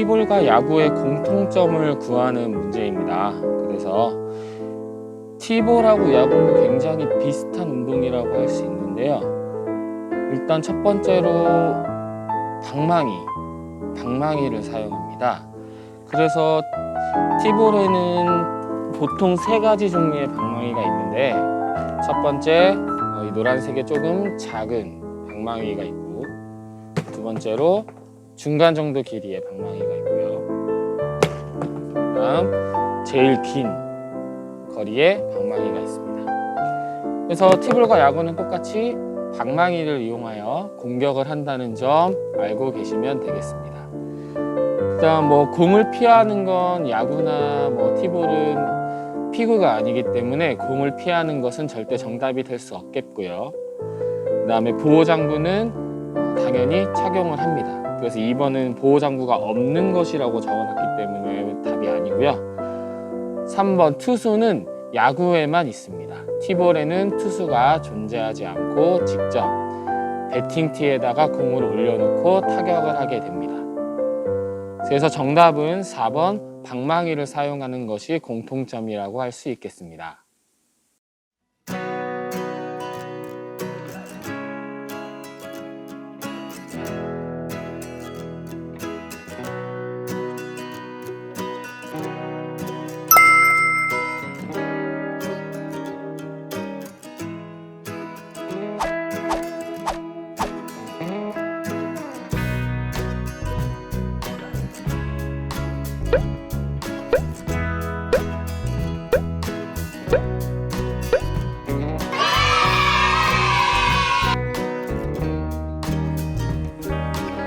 티볼과 야구의 공통점을 구하는 문제입니다. 그래서 티볼하고 야구는 굉장히 비슷한 운동이라고 할 수 있는데요. 일단 첫 번째로 방망이를 사용합니다. 그래서 티볼에는 보통 3가지 종류의 방망이가 있는데, 첫 번째 이 노란색의 조금 작은 방망이가 있고, 두 번째로 중간 정도 길이의 방망이가 있고요. 그다음 제일 긴 거리의 방망이가 있습니다. 그래서 티볼과 야구는 똑같이 방망이를 이용하여 공격을 한다는 점 알고 계시면 되겠습니다. 그다음 공을 피하는 건 야구나 티볼은 피구가 아니기 때문에 공을 피하는 것은 절대 정답이 될 수 없겠고요. 그다음에 보호장구는 당연히 착용을 합니다. 그래서 2번은 보호장구가 없는 것이라고 적어놨기 때문에 답이 아니고요. 3번 투수는 야구에만 있습니다. 티볼에는 투수가 존재하지 않고 직접 배팅티에다가 공을 올려놓고 타격을 하게 됩니다. 그래서 정답은 4번 방망이를 사용하는 것이 공통점이라고 할 수 있겠습니다.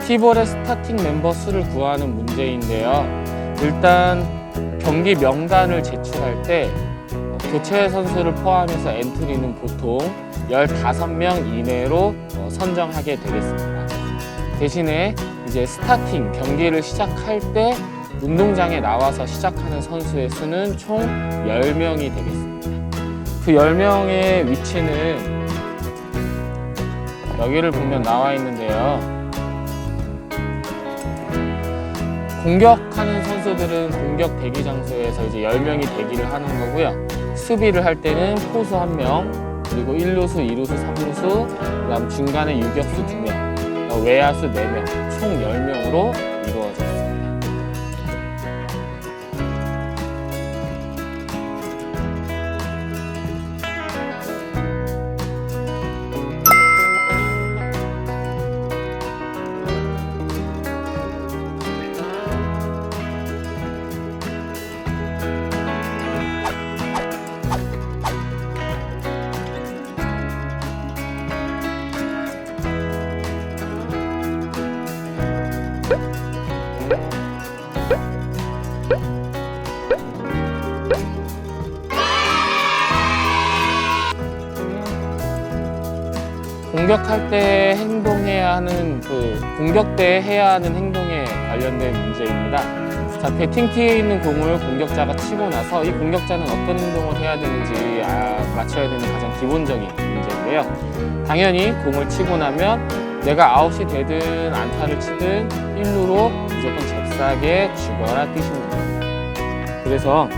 티볼의 스타팅 멤버 수를 구하는 문제인데요. 일단 경기 명단을 제출할 때 교체 선수를 포함해서 엔트리는 보통 15명 이내로 선정하게 되겠습니다. 대신에 이제 스타팅 경기를 시작할 때 운동장에 나와서 시작하는 선수의 수는 총 10명이 되겠습니다. 그 10명의 위치는 여기를 보면 나와 있는데요. 공격하는 선수들은 공격 대기 장소에서 이제 10명이 대기를 하는 거고요. 수비를 할 때는 포수 1명, 그리고 1루수, 2루수, 3루수, 그다음 중간에 유격수 2명, 외야수 4명, 총 10명으로 이루어져 있습니다. 공격할 때 행동해야 하는 공격 때 해야 하는 행동에 관련된 문제입니다. 자, 배팅티에 있는 공을 공격자가 치고 나서 이 공격자는 어떤 행동을 해야 되는지 맞춰야 되는 가장 기본적인 문제인데요. 당연히 공을 치고 나면 내가 아웃이 되든 안타를 치든 1루로 무조건 잽싸게 죽어라 뛰시는 겁니다. 그래서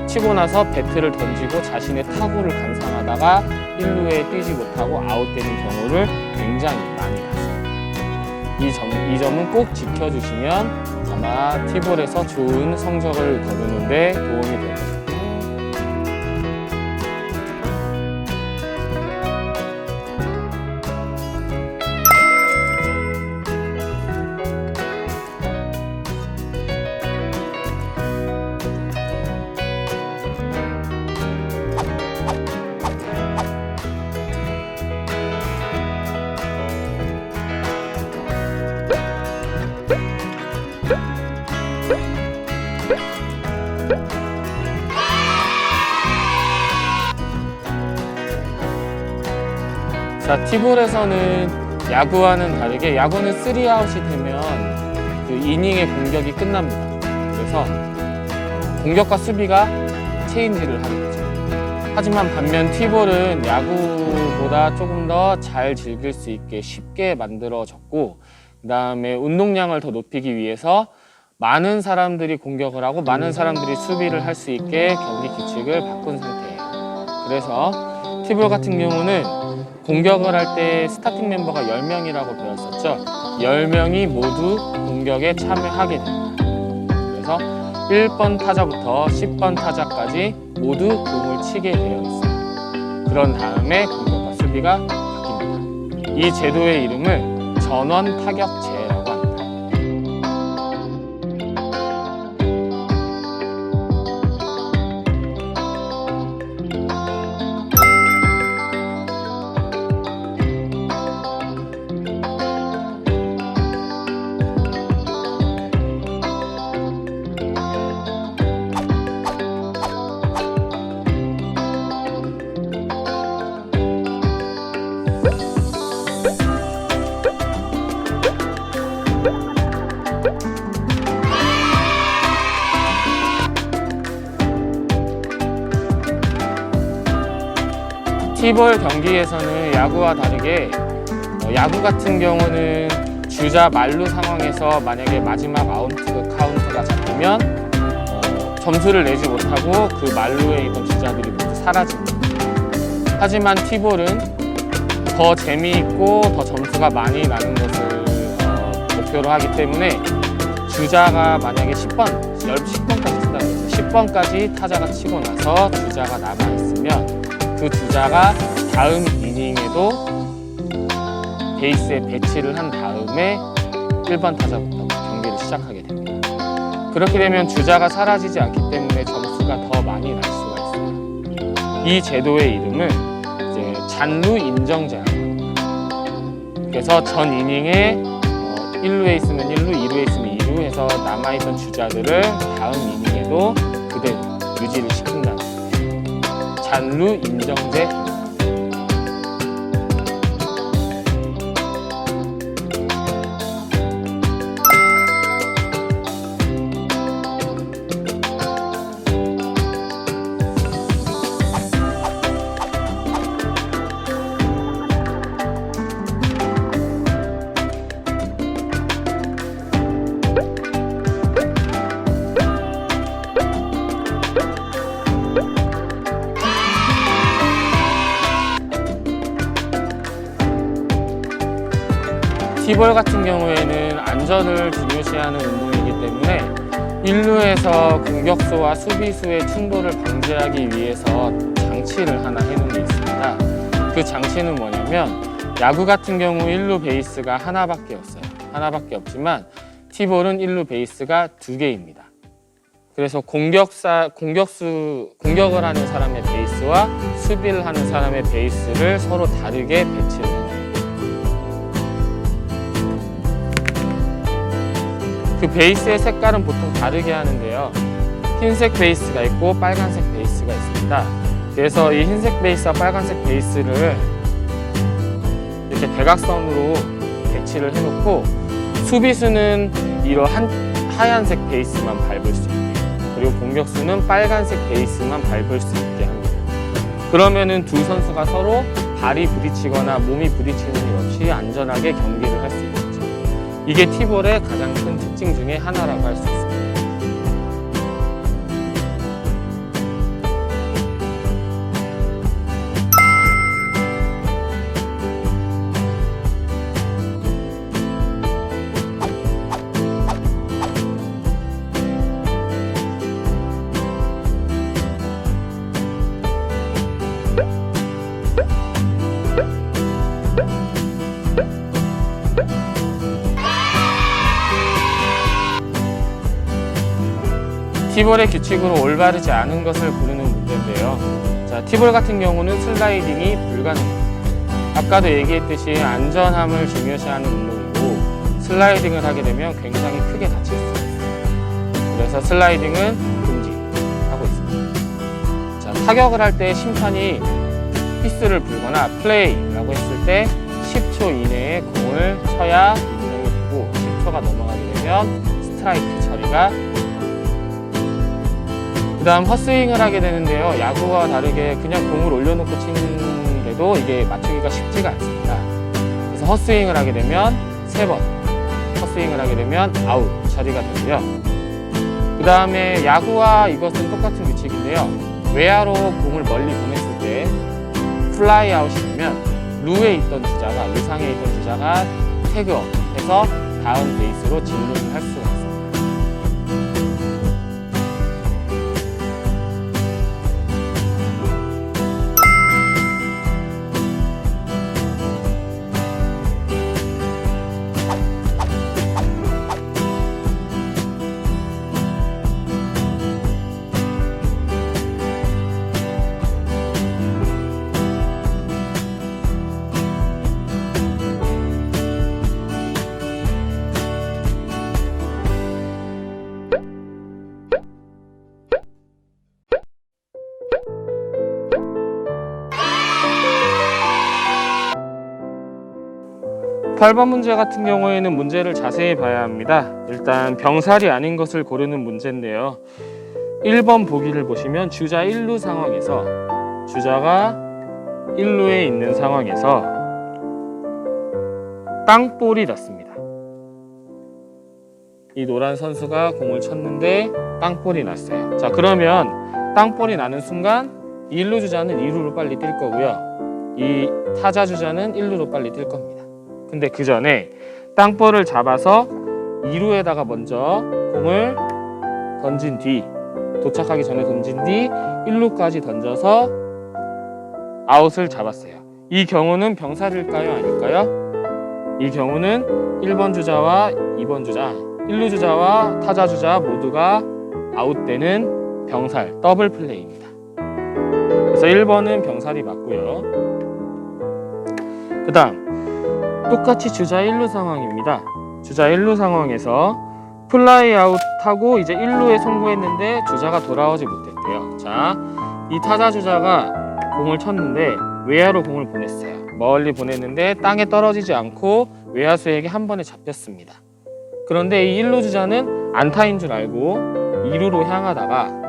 치고 나서 배트를 던지고 자신의 타구를 감상하다가 1루에 뛰지 못하고 아웃되는 경우를 굉장히 많이 봤습니다. 이 점은 꼭 지켜주시면 아마 티볼에서 좋은 성적을 거두는 데 도움이 될 것입니다. 자, 티볼에서는 야구와는 다르게 야구는 3아웃이 되면 그 이닝의 공격이 끝납니다. 그래서 공격과 수비가 체인지를 하는 거죠. 하지만 반면 티볼은 야구보다 조금 더 잘 즐길 수 있게 쉽게 만들어졌고, 그다음에 운동량을 더 높이기 위해서 많은 사람들이 공격을 하고 많은 사람들이 수비를 할 수 있게 경기 규칙을 바꾼 상태예요. 그래서 티볼 같은 경우는 공격을 할 때 스타팅 멤버가 10명이라고 배웠었죠. 10명이 모두 공격에 참여하게 됩니다. 그래서 1번 타자부터 10번 타자까지 모두 공을 치게 되어 있어요. 그런 다음에 공격과 수비가 바뀝니다. 이 제도의 이름을 전원 타격제라고 합니다. 티볼 경기에서는 야구와 다르게 야구 같은 경우는 주자 만루 상황에서 만약에 마지막 아웃 카운트가 잡히면 점수를 내지 못하고 그 만루에 있던 주자들이 모두 사라집니다. 하지만 티볼은 더 재미있고 더 점수가 많이 나는 것을 목표로 하기 때문에 주자가 만약에 10번까지 친다고 해서 10번까지 타자가 치고 나서 주자가 남아있으면 그 주자가 다음 이닝에도 베이스에 배치를 한 다음에 1번 타자부터 경기를 시작하게 됩니다. 그렇게 되면 주자가 사라지지 않기 때문에 점수가 더 많이 날 수가 있어요. 이 제도의 이름은 이제 잔루 인정제라고 합니다. 그래서 전 이닝에 1루에 있으면 1루, 2루에 있으면 2루 해서 남아있던 주자들을 다음 이닝에도 그대로 유지를 시킨다는 거예요. 잔루 인정제. 티볼 같은 경우에는 안전을 중요시하는 운동이기 때문에 1루에서 공격수와 수비수의 충돌을 방지하기 위해서 장치를 하나 해놓은 게 있습니다. 그 장치는 뭐냐면 야구 같은 경우 1루 베이스가 하나밖에 없어요. 하나밖에 없지만 티볼은 1루 베이스가 2개입니다. 그래서 공격을 하는 사람의 베이스와 수비를 하는 사람의 베이스를 서로 다르게 배치를 해요. 그 베이스의 색깔은 보통 다르게 하는데요. 흰색 베이스가 있고 빨간색 베이스가 있습니다. 그래서 이 흰색 베이스와 빨간색 베이스를 이렇게 대각선으로 배치를 해놓고 수비수는 이러한 하얀색 베이스만 밟을 수 있게, 그리고 공격수는 빨간색 베이스만 밟을 수 있게 합니다. 그러면은 두 선수가 서로 발이 부딪히거나 몸이 부딪히는 일 없이 안전하게 경기를 할 수 있겠죠. 이게 티볼의 가장 큰 특징 중에 하나라고 할 수 있습니다. 티볼의 규칙으로 올바르지 않은 것을 부르는 문제인데요. 자, 티볼 같은 경우는 슬라이딩이 불가능합니다. 아까도 얘기했듯이 안전함을 중요시하는 운동이고 슬라이딩을 하게 되면 굉장히 크게 다칠 수 있어요. 그래서 슬라이딩은 금지하고 있습니다. 자, 타격을 할 때 심판이 휘슬을 불거나 플레이라고 했을 때 10초 이내에 공을 쳐야 인정이 되고 10초가 넘어가게 되면 스트라이크 처리가 그 다음 헛스윙을 하게 되는데요. 야구와 다르게 그냥 공을 올려놓고 치는 게도 이게 맞추기가 쉽지가 않습니다. 그래서 헛스윙을 하게 되면 3번, 헛스윙을 하게 되면 아웃 처리가 되고요. 그 다음에 야구와 이것은 똑같은 규칙인데요. 외야로 공을 멀리 보냈을 때 플라이 아웃이 되면 루에 있던 주자가, 루상에 있던 주자가 태그업해서 다음 베이스로 진루를 할 수가 있습니다. 팔 번 문제 같은 경우에는 문제를 자세히 봐야 합니다. 일단 병살이 아닌 것을 고르는 문제인데요. 1번 보기를 보시면 주자 1루 상황에서 주자가 1루에 있는 상황에서 땅볼이 났습니다. 이 노란 선수가 공을 쳤는데 땅볼이 났어요. 자, 그러면 땅볼이 나는 순간 1루 주자는 2루로 빨리 뛸 거고요. 이 타자 주자는 1루로 빨리 뛸 겁니다. 근데 그 전에 땅볼을 잡아서 2루에다가 먼저 공을 던진 뒤, 도착하기 전에 던진 뒤 1루까지 던져서 아웃을 잡았어요. 이 경우는 병살일까요? 아닐까요? 이 경우는 1번 주자와 2번 주자, 1루 주자와 타자 주자 모두가 아웃되는 병살, 더블 플레이입니다. 그래서 1번은 병살이 맞고요. 그 다음 똑같이 주자 1루 상황입니다. 주자 1루 상황에서 플라이 아웃하고 이제 1루에 성공했는데 주자가 돌아오지 못했대요. 자, 이 타자 주자가 공을 쳤는데 외야로 공을 보냈어요. 멀리 보냈는데 땅에 떨어지지 않고 외야수에게 한 번에 잡혔습니다. 그런데 이 1루 주자는 안타인 줄 알고 2루로 향하다가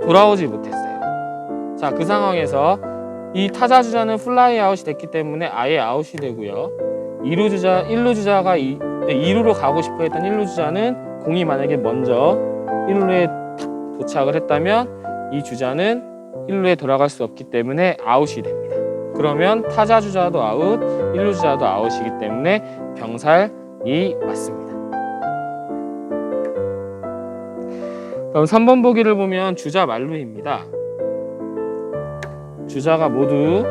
돌아오지 못했어요. 자, 그 상황에서 이 타자 주자는 플라이 아웃이 됐기 때문에 아예 아웃이 되고요. 1루 주자가 2루로 가고 싶어 했던 1루 주자는 공이 만약에 먼저 1루에 도착을 했다면 이 주자는 1루에 돌아갈 수 없기 때문에 아웃이 됩니다. 그러면 타자 주자도 아웃, 1루 주자도 아웃이기 때문에 병살이 맞습니다. 그럼 3번 보기를 보면 주자 만루입니다. 주자가 모두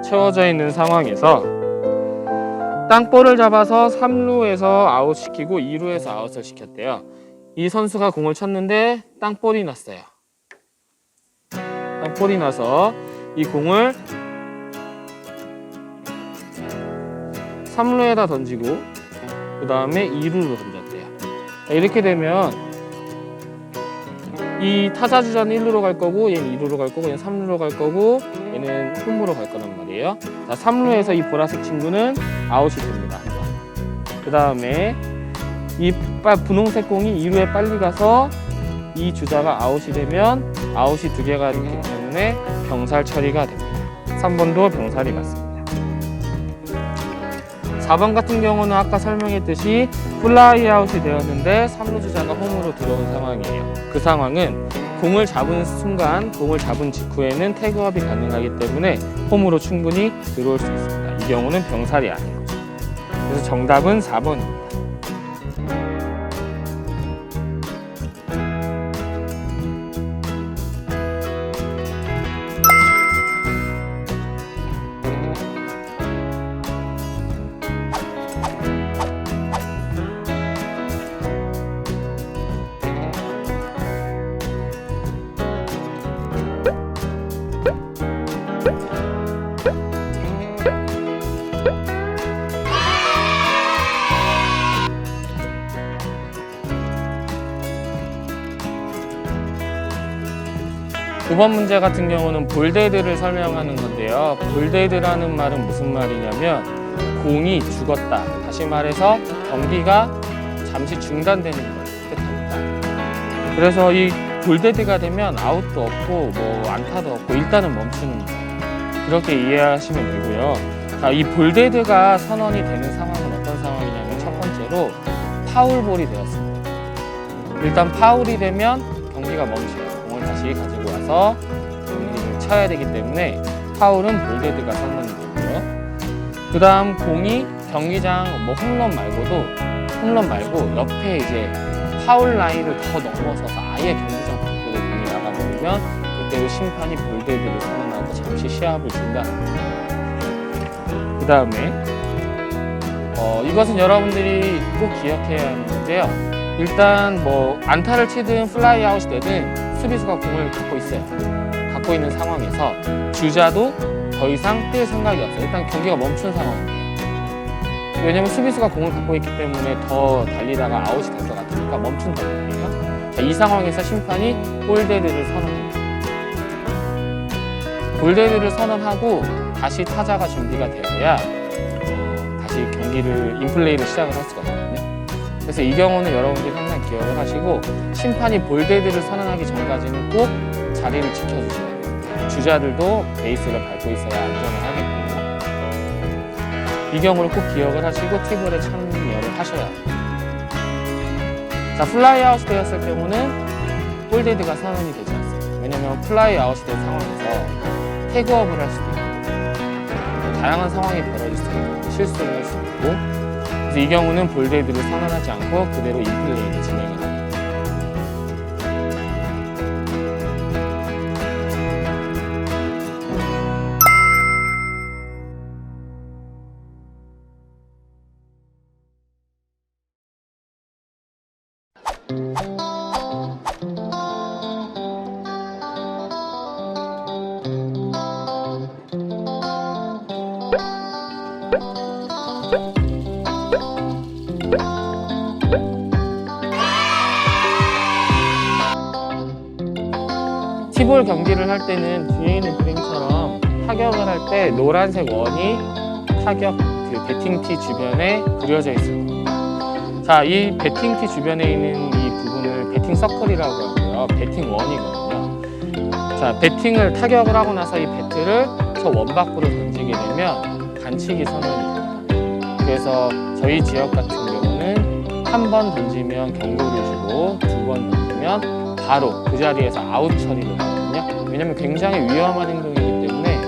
채워져 있는 상황에서 땅볼을 잡아서 3루에서 아웃시키고 2루에서 아웃을 시켰대요. 이 선수가 공을 쳤는데 땅볼이 났어요. 땅볼이 나서 이 공을 3루에다 던지고 그 다음에 2루로 던졌대요. 이렇게 되면 이 타자 주자는 1루로 갈 거고 얘는 2루로 갈 거고 얘는 3루로 갈 거고 얘는 홈으로 갈 거란 말이에요. 자, 3루에서 이 보라색 친구는 아웃이 됩니다. 그 다음에 이 분홍색 공이 2루에 빨리 가서 이 주자가 아웃이 되면 아웃이 2개가 되기 때문에 병살 처리가 됩니다. 3번도 병살이 맞습니다. 4번 같은 경우는 아까 설명했듯이 플라이 아웃이 되었는데 3루 주자가 홈으로 들어온 상황이에요. 그 상황은 공을 잡은 순간, 공을 잡은 직후에는 태그업이 가능하기 때문에 홈으로 충분히 들어올 수 있습니다. 이 경우는 병살이 아니에요. 그래서 정답은 4번입니다. 두 번 문제 같은 경우는 볼데드를 설명하는 건데요. 볼데드라는 말은 무슨 말이냐면 공이 죽었다. 다시 말해서 경기가 잠시 중단되는 걸 뜻합니다. 그래서 이 볼데드가 되면 아웃도 없고 뭐 안타도 없고 일단은 멈추는 거예요. 그렇게 이해하시면 되고요. 자, 이 볼데드가 선언이 되는 상황은 어떤 상황이냐면 대로 파울볼이 되었습니다. 일단 파울이 되면 경기가 멈춰요. 공을 다시 가지고 와서 경기를 쳐야 되기 때문에 파울은 볼데드가 선언이 되고요. 그 다음 공이 경기장 뭐 홈런 말고 옆에 이제 파울 라인을 더 넘어서서 아예 경기장 밖으로 공이 나가버리면 그때도 심판이 볼데드를 선언하고 잠시 시합을 중단합니다. 그 다음에 이것은 여러분들이 꼭 기억해야 하는 건데요. 일단 뭐 안타를 치든 플라이 아웃이 되든 수비수가 공을 갖고 있어요. 갖고 있는 상황에서 주자도 더 이상 뛸 생각이 없어요. 일단 경기가 멈춘 상황이에요. 왜냐면 수비수가 공을 갖고 있기 때문에 더 달리다가 아웃이 될 것 같으니까 멈춘단 말이에요. 자, 이 상황에서 심판이 볼데드를 선언합니다. 볼데드를 선언하고 다시 타자가 준비가 되어야 다시 경기를 인플레이를 시작을 할 수가 있거든요. 그래서 이 경우는 여러분들이 항상 기억을 하시고 심판이 볼데드를 선언하기 전까지는 꼭 자리를 지켜주셔야 돼요. 주자들도 베이스를 밟고 있어야 안전을 하겠고 이 경우를 꼭 기억을 하시고 티볼에 참여를 하셔야 합니다. 자, 플라이 아웃이 되었을 경우는 볼데드가 선언이 되지 않습니다. 왜냐하면 플라이 아웃이 된 상황에서 태그업을 할 수도 있고 다양한 상황이 벌어질 수 있고 실수를 할 수도 있고 그래서 이 경우는 볼데드를 선언하지 않고 그대로 인플레이를 진행을 합니다. 티볼 경기를 할 때는 뒤에 있는 그림처럼 타격을 할 때 노란색 원이 타격 그 배팅티 주변에 그려져 있을 겁니다. 자, 이 배팅티 주변에 있는 이 부분을 배팅 서클이라고 하고요. 배팅 원이거든요. 자, 배팅을 타격을 하고 나서 이 배트를 저 원 밖으로 던지게 되면 반칙이 선언입니다. 그래서 저희 지역 같은 경우는 한 번 던지면 경고를 주고 두 번 던지면 바로 그 자리에서 아웃 처리를 하거든요. 왜냐면 굉장히 위험한 행동이기 때문에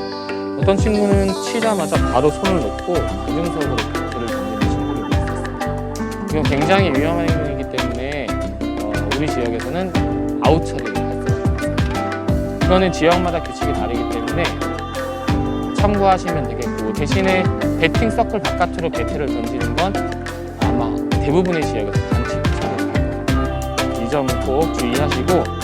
어떤 친구는 치자마자 바로 손을 놓고 이중석으로 배트를 던지는 친구들도 있었어요. 이건 굉장히 위험한 행동이기 때문에 우리 지역에서는 아웃 처리를 할 수가 있습니다. 이거는 지역마다 규칙이 다르기 때문에 참고하시면 되겠고 대신에 배팅 서클 바깥으로 배트를 던지는 건 아마 대부분의 지역에서 반칙 처리를 할 겁니다. 이 점은 꼭 주의하시고